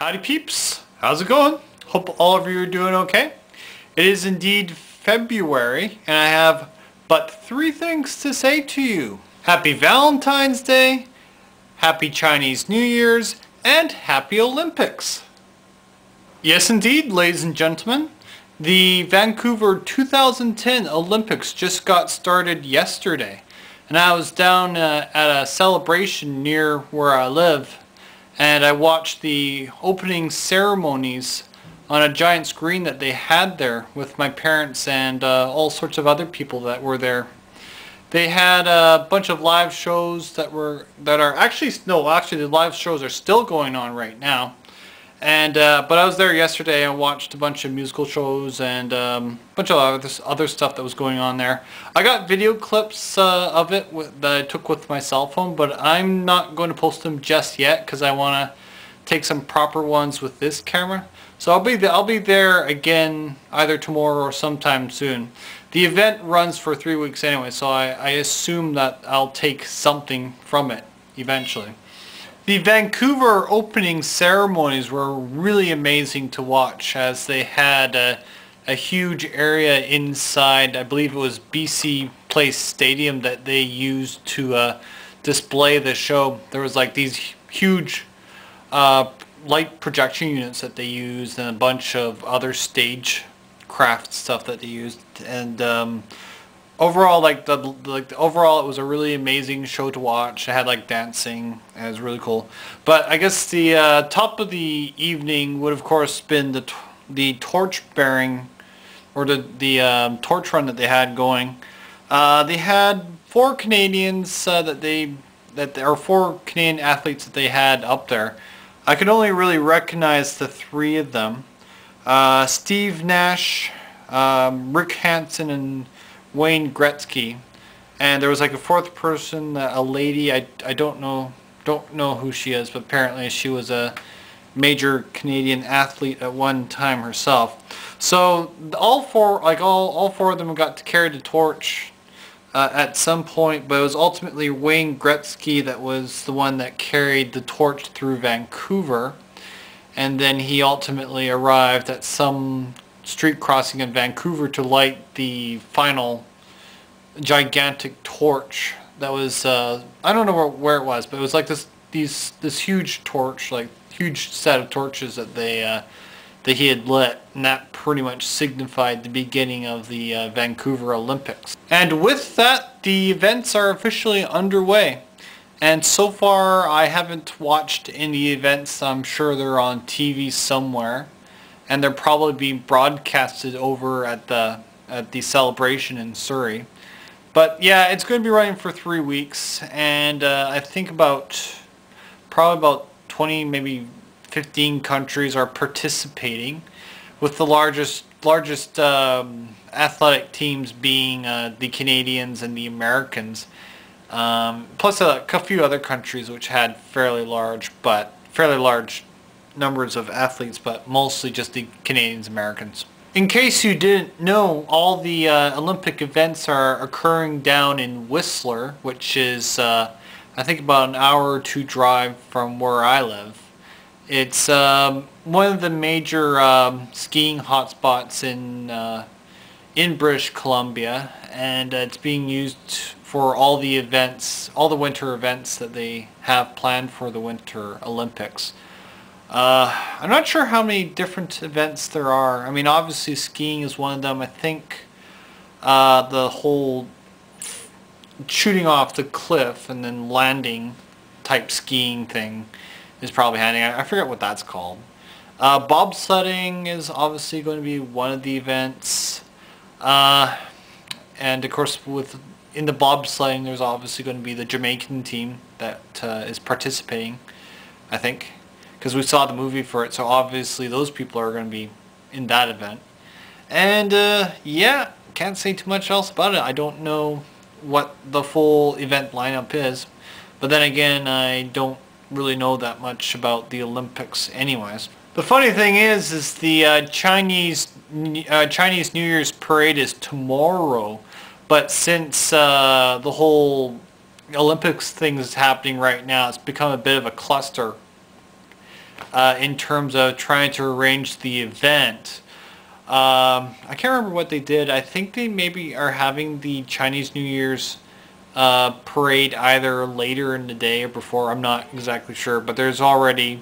Howdy peeps, how's it going? Hope all of you are doing okay. It is indeed February and I have but 3 things to say to you. Happy Valentine's Day, Happy Chinese New Year's, and Happy Olympics. Yes indeed, ladies and gentlemen, the Vancouver 2010 Olympics just got started yesterday. And I was down at a celebration near where I live. And I watched the opening ceremonies on a giant screen that they had there with my parents and all sorts of other people that were there. They had a bunch of live shows that are actually the live shows are still going on right now. And but I was there yesterday and watched a bunch of musical shows and a bunch of other stuff that was going on there. I got video clips of it that I took with my cell phone, but I'm not going to post them just yet because I want to take some proper ones with this camera. So I'll be there again either tomorrow or sometime soon. The event runs for 3 weeks anyway, so I assume that I'll take something from it eventually. The Vancouver opening ceremonies were really amazing to watch, as they had a huge area inside, I believe it was BC Place Stadium, that they used to display the show. There was like these huge light projection units that they used and a bunch of other stage craft stuff that they used, and overall, overall, it was a really amazing show to watch. It had like dancing, and it was really cool. But I guess the top of the evening would, of course, been the torch bearing, or the torch run that they had going. They had 4 Canadians there are 4 Canadian athletes that they had up there. I could only really recognize the 3 of them: Steve Nash, Rick Hansen, and Wayne Gretzky. And there was like a 4th person, a lady. I don't know who she is, but apparently she was a major Canadian athlete at one time herself. So all 4 of them got to carry the torch at some point, but it was ultimately Wayne Gretzky that was the one that carried the torch through Vancouver, and then he ultimately arrived at some street crossing in Vancouver to light the final gigantic torch. That was I don't know where it was, but it was like this huge torch, like huge set of torches that he had lit, and that pretty much signified the beginning of the Vancouver Olympics. And with that, the events are officially underway. And so far, I haven't watched any events. I'm sure they're on TV somewhere, and they're probably being broadcasted over at the celebration in Surrey. But yeah, it's going to be running for 3 weeks, and I think probably about 20, maybe 15 countries are participating, with the largest athletic teams being the Canadians and the Americans, plus a few other countries which had fairly large numbers of athletes, but mostly just the Canadians, Americans. In case you didn't know, all the Olympic events are occurring down in Whistler, which is I think about an hour or 2 drive from where I live. It's one of the major skiing hotspots in British Columbia, and it's being used for all the winter events that they have planned for the Winter Olympics. I'm not sure how many different events there are. I mean, obviously skiing is one of them. I think the whole shooting off the cliff and then landing type skiing thing is probably happening. I forget what that's called. Bobsledding is obviously going to be one of the events. And of course, in the bobsledding, there's obviously going to be the Jamaican team that is participating, I think, because we saw the movie for it, so obviously those people are going to be in that event. And yeah, can't say too much else about it. I don't know what the full event lineup is, but then again, I don't really know that much about the Olympics anyways. The funny thing is the Chinese New Year's parade is tomorrow, but since the whole Olympics thing is happening right now, it's become a bit of a cluster in terms of trying to arrange the event. I can't remember what they did. I think they maybe are having the Chinese New Year's parade either later in the day or before. I'm not exactly sure, but there's already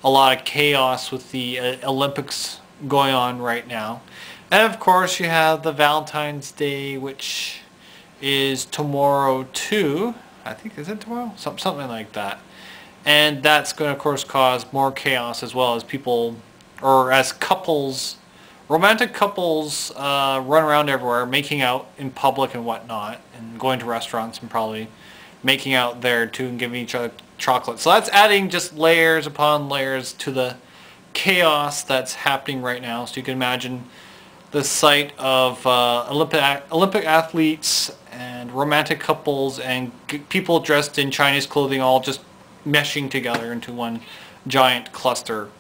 a lot of chaos with the Olympics going on right now. And of course you have the Valentine's Day, which is tomorrow too. I think, is it tomorrow? Something like that. And that's going to of course cause more chaos, as well as people, or as couples, romantic couples run around everywhere making out in public and whatnot, and going to restaurants and probably making out there too and giving each other chocolate. So that's adding just layers upon layers to the chaos that's happening right now. So you can imagine the sight of Olympic athletes and romantic couples and people dressed in Chinese clothing all just meshing together into one giant cluster.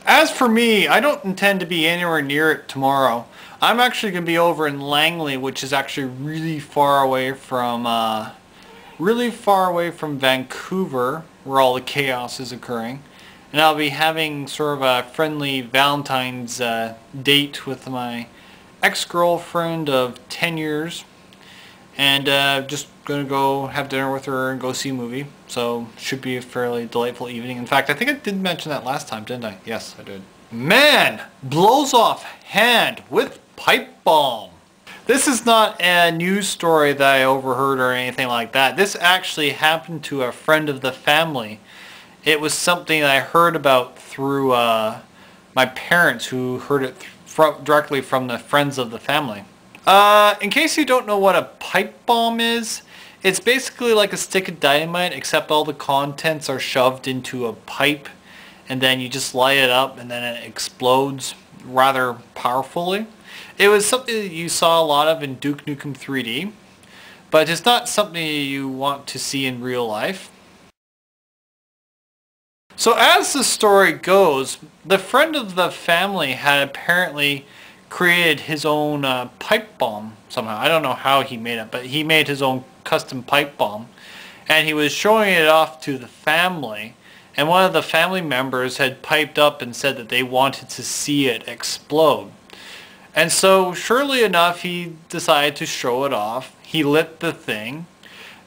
As for me, I don't intend to be anywhere near it tomorrow. I'm actually going to be over in Langley, which is actually really far away from Vancouver, where all the chaos is occurring. And I'll be having sort of a friendly Valentine's date with my ex-girlfriend of 10 years. And just going to go have dinner with her and go see a movie. So should be a fairly delightful evening. In fact, I think I did mention that last time, didn't I? Yes, I did. Man blows off hand with pipe bomb. This is not a news story that I overheard or anything like that. This actually happened to a friend of the family. It was something that I heard about through my parents, who heard it directly from the friends of the family. In case you don't know what a pipe bomb is, it's basically like a stick of dynamite, except all the contents are shoved into a pipe, and then you just light it up and then it explodes rather powerfully. It was something that you saw a lot of in Duke Nukem 3D, but it's not something you want to see in real life. So as the story goes, the friend of the family had apparently created his own pipe bomb somehow. I don't know how he made it, but he made his own custom pipe bomb, and he was showing it off to the family, and one of the family members had piped up and said that they wanted to see it explode. And so surely enough, he decided to show it off. He lit the thing,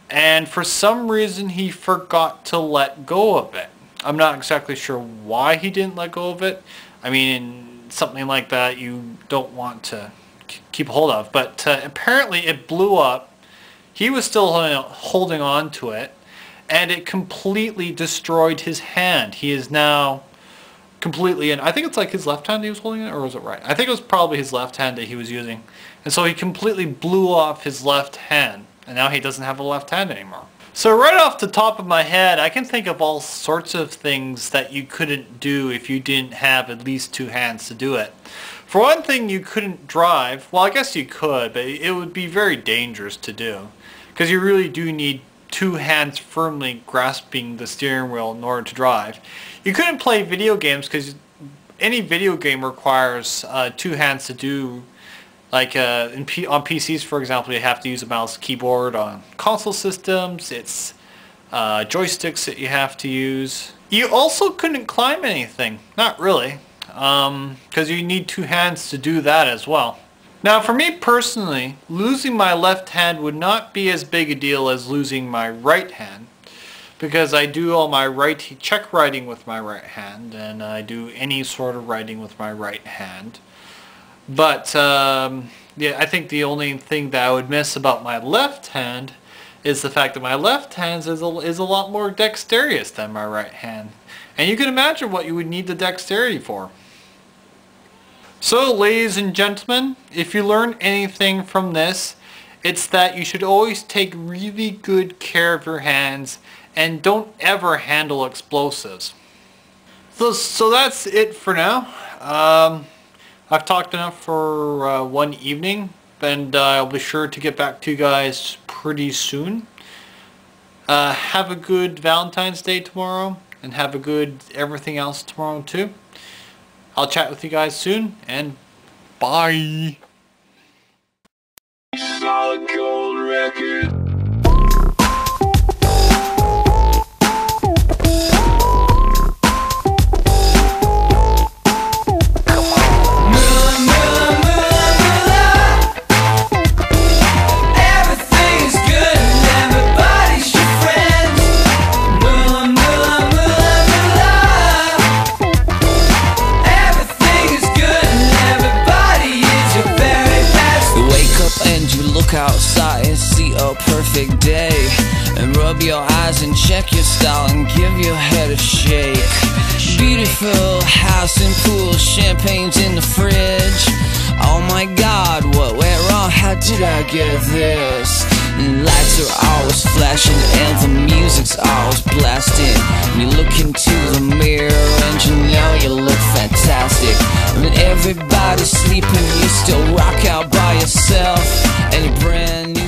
and for some reason he forgot to let go of it. I'm not exactly sure why he didn't let go of it. I mean, in something like that you don't want to keep hold of, but apparently it blew up. He was still holding on to it, and it completely destroyed his hand. He is now completely in, I think it's like his left hand he was holding it, or was it right? I think it was probably his left hand that he was using. And so he completely blew off his left hand, and now he doesn't have a left hand anymore. So right off the top of my head, I can think of all sorts of things that you couldn't do if you didn't have at least two hands to do it. For one thing, you couldn't drive. Well, I guess you could, but it would be very dangerous to do, because you really do need two hands firmly grasping the steering wheel in order to drive. You couldn't play video games because any video game requires two hands to do. Like on PCs, for example, you have to use a mouse keyboard. On console systems, it's joysticks that you have to use. You also couldn't climb anything. Not really, because you need two hands to do that as well. Now for me personally, losing my left hand would not be as big a deal as losing my right hand, because I do all my check writing with my right hand, and I do any sort of writing with my right hand. But yeah, I think the only thing that I would miss about my left hand is the fact that my left hand is a lot more dexterous than my right hand. And you can imagine what you would need the dexterity for. So, ladies and gentlemen, if you learn anything from this, it's that you should always take really good care of your hands and don't ever handle explosives. So that's it for now. I've talked enough for one evening, and I'll be sure to get back to you guys pretty soon. Have a good Valentine's Day tomorrow, and have a good everything else tomorrow too. I'll chat with you guys soon, and bye! Solid Gold Record. see a perfect day, and rub your eyes and check your style and give your head a shake. Beautiful house and pool, champagne's in the fridge. Oh my god, what went wrong? How did I get this? And lights are always flashing and the music's always blasting. You look into the mirror and you know you look fantastic. When everybody's sleeping, you still rock out by yourself. And you're brand new.